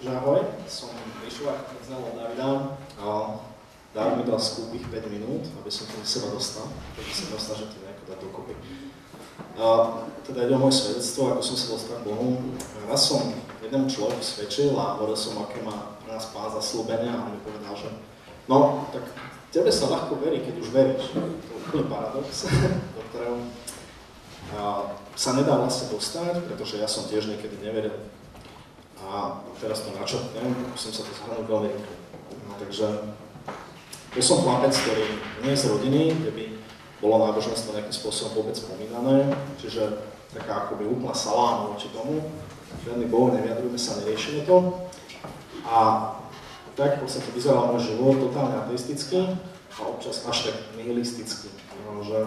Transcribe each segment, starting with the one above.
Ahoj, som prišiel ako znal od Davida a David mi dal skúpich 5 minút, aby som to do seba dostal, takže sa snažím to nejako dať dokopy. Teda ide o moje svedectvo, ako som sa dostal k Bohu. Raz som jednému človeku svedčil a hovoril som, aké má pre nás Pán zasľúbenia a on mi povedal, že no, tak tebe sa ľahko verí, keď už veríš. To je úplný paradox, do ktorého sa nedá vlastne dostať, pretože ja som tiež niekedy neveril. A teraz to načrtnem, som sa to zhrnul veľmi rýchlo. No, takže ja som chlapec, ktorý nie je z rodiny, kde by bolo náboženstvo nejakým spôsobom vôbec spomínané, čiže taká akoby úplná saláma voči tomu. Žiadny Boh, nevyjadrujeme sa, neriešime to. A tak v podstate vyzeral môj život totálne ateisticky a občas až tak nihilisticky. No, že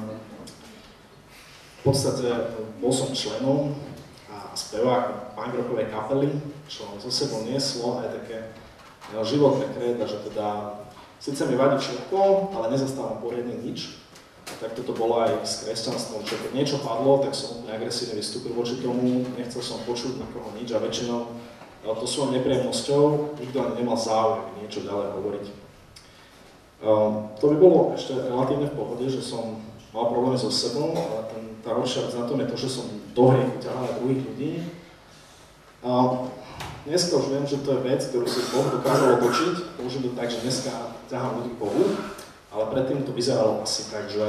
v podstate bol som členom a spevákom punk-rockovej kapely, čo zo sebou nieslo aj také životné kréda, že teda síce mi vadí všetko, ale nezastávam poriadne nič. A tak toto bolo aj s kresťanstvom, že keď niečo padlo, tak som úplne agresívne vystúpil voči tomu, nechcel som počuť nikoho nič a väčšinou to svojou nepríjemnosťou nikto ani nemal záujem niečo ďalej hovoriť. To by bolo ešte relatívne v pohode, že som mal problémy so sebou, ale tá horšia vec na tom je to, že som do hriechu ťahal druhých ľudí. Dneska už viem, že to je vec, ktorú si Boh dokázal otočiť, použiť to tak, že dneska ťahám ľudí k Bohu, ale predtým to vyzeralo asi tak, že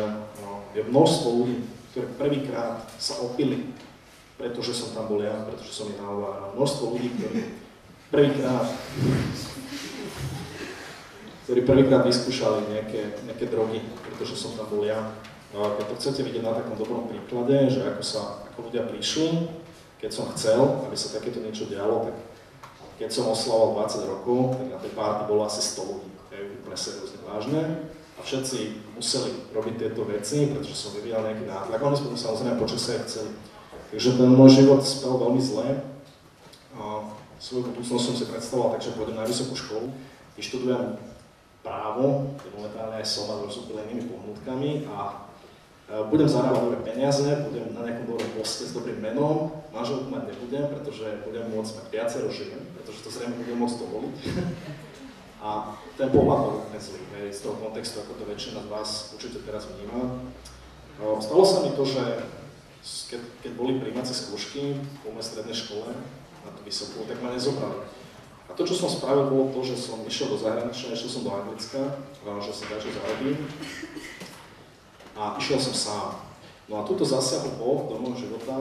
je množstvo ľudí, ktorí prvýkrát sa opili, pretože som tam bol ja, pretože som ich nahováral. Množstvo ľudí, ktorí prvýkrát vyskúšali nejaké drogy, pretože som tam bol ja. Keď to chcete vidieť na takom dobrom príklade, že ako ľudia prišli, keď som chcel, aby sa takéto niečo dialo, tak keď som oslavoval 20 rokov, tak na tej párty bolo asi 100 ľudí, pre seriózne vážne. A všetci museli robiť tieto veci, pretože som vyvíjal nejaký nátlak. Oni sme to samozrejme počasie aj chceli. Takže ten môj život spel veľmi zle. Svoju budúcnosť som si predstavoval, takže pôjdem na vysokú školu, vyštudujem právo, momentálne aj som a s úplnými pohnutkami a budem zarábať dobré peniaze, budem na nejakom dobrom poste s dobrým menom, manželku mať nebudem, pretože budem môcť mať viacero žien, pretože to zrejme budem môcť dovoliť. A ten pohľad bol úplne zlý, z toho kontextu, ako to väčšina z vás určite teraz vníma. Stalo sa mi to, že keď boli prijímacie skúšky po mojej strednej škole, na tú vysokú, tak ma nezobrali. A to, čo som spravil, bolo to, že som išiel do zahraničia, išiel som do Anglicka, že sa dačo zarobím. A išiel som sám. No a túto zasiahol Boh do môjho života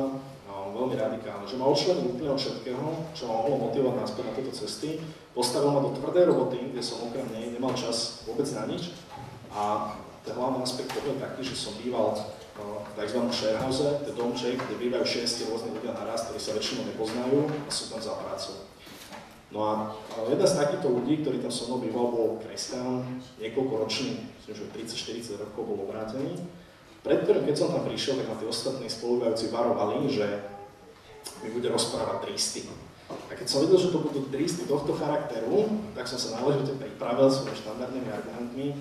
veľmi radikálne, že ma odčlenil úplne od všetkého, čo ma mohlo motivovať naspäť na tieto cesty. Postavil ma do tvrdej roboty, kde som okrem nej nemal čas vôbec na nič. A ten hlavný aspekt toho je taký, že som býval v tzv. Sharehouse, to je domček, kde bývajú 6 rôznych ľudia naraz, ktorí sa väčšinou nepoznajú a sú tam za prácou. No a jeden z takýchto ľudí, ktorý tam so mnou býval, bol kresťan, niekoľkoročný, myslím, že 30-40 rokov bol obrátený. Pred ktorým, keď som tam prišiel, tak ma tí ostatní spolubývajúci varovali, že mi bude rozprávať tristy. A keď som videl, že to budú tristy tohto charakteru, tak som sa náležite pripravil svojimi štandardnými argumentmi.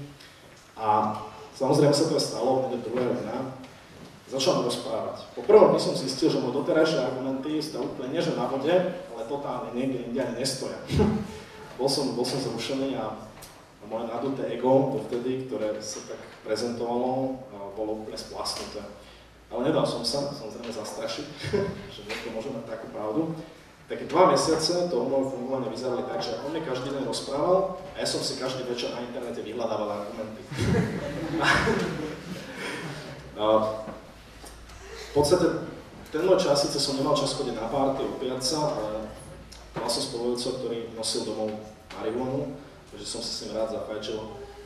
A samozrejme sa to stalo hneď druhého dňa. Začal mi rozprávať. Po prvom dni som zistil, že moje doterajšie argumenty stojí úplne nie že na vode, ale totálne niekde inde ani nestoja. bol som zrušený a moje naduté ego dovtedy, ktoré sa tak prezentovalo, bolo úplne splasnuté. Ale nedal som sa, samozrejme zastrašiť, že niekto môže mať takú pravdu. Také 2 mesiace to moje fungovanie vyzerali tak, že on mi každý deň rozprával a ja som si každý večer na internete vyhľadával argumenty. V podstate ten môj čas, síce som nemal čas chodiť na párty, opíjať sa, ale mal som spolujúceho, ktorý nosil domov marihuanu, takže som si s ním rád zafajčil.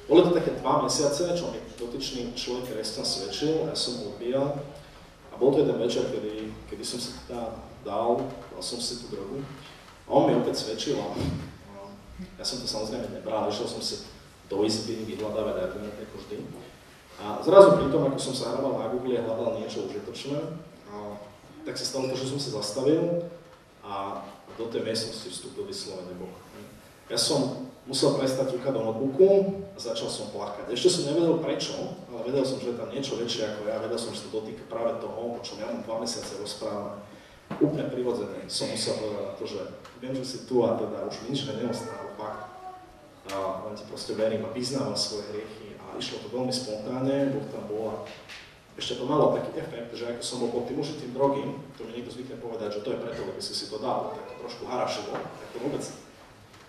Boli to také 2 mesiace, čo mi dotyčný človek kresťan svedčil, ja som ho opíjal. A bol to jeden večer, kedy som si teda dal som si tú drogu. A on mi opäť svedčil a ja som to samozrejme nebral, išiel som si do izby vyhľadávať argumenty ako vždy. A zrazu pri tom, ako som sa hľadal na Google a hľadal niečo užitočné, tak sa stalo to, že som sa zastavil a do tej miestnosti vstúpil vyslovene Boh. Ja som musel prestať ťukať do notebooku a začal som plakať. Ešte som nevedel prečo, ale vedel som, že je tam niečo väčšie ako ja, vedel som, že to dotýka práve toho, o čom ja mám 2 mesiace rozprávam. úplne prirodzené som musel povedať na to, že viem, že si tu a teda už mi nič neostalo, fakt. Len ti proste verím a vyznávam svoje hriechy a išlo to veľmi spontánne, Boh tam bol a ešte to malo taký efekt, že ako som bol pod tým užitým drogým, to mi niekto zvykne povedať, že to je preto, lebo si to dal, tak to trošku harašilo, tak to vôbec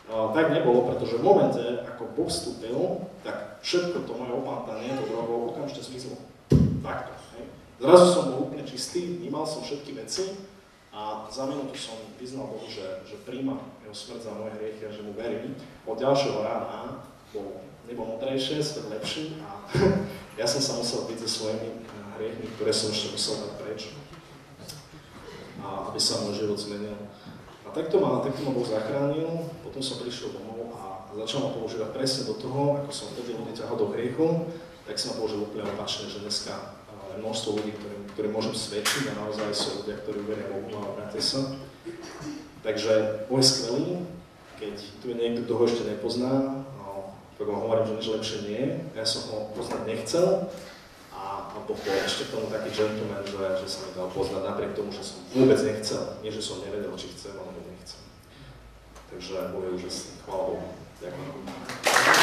tak nebolo, pretože v momente, ako Boh vstúpil, tak všetko to moje opantanie, to drogou okamžite zmizlo. Takto. Hej. Zrazu som bol úplne čistý, vnímal som všetky veci a za minútu som vyznal Bohu, že príjmam jeho smrť za moje hriechy a že mu verím. Od ďalšieho rána nebol modrejšie, svet lepší a ja som sa musel byť so svojimi hriechmi, ktoré som ešte musel dať preč, aby sa môj život zmenil. A takto ma Boh zachránil, potom som prišiel domov a začal ma používať presne do toho, ako som vtedy ľudí ťahal do hriechu, tak som ma použil úplne opačne, že dneska je množstvo ľudí, ktorým môžem svedčiť a naozaj sú ľudia, ktorí veria Bohu a obrátia sa. Takže Boh je skvelý, keď tu je niekto, kto ho ešte nepozná, tak vám hovorím, že nič lepšie nie, ja som ho poznať nechcel, a Boh bol ešte k tomu taký gentleman, že sa mi dal poznať napriek tomu, že som vôbec nechcel. Nie, že som nevedel, či chcem, alebo nechcem. Takže Boh je úžasný. Chvála Bohu. Ďakujem.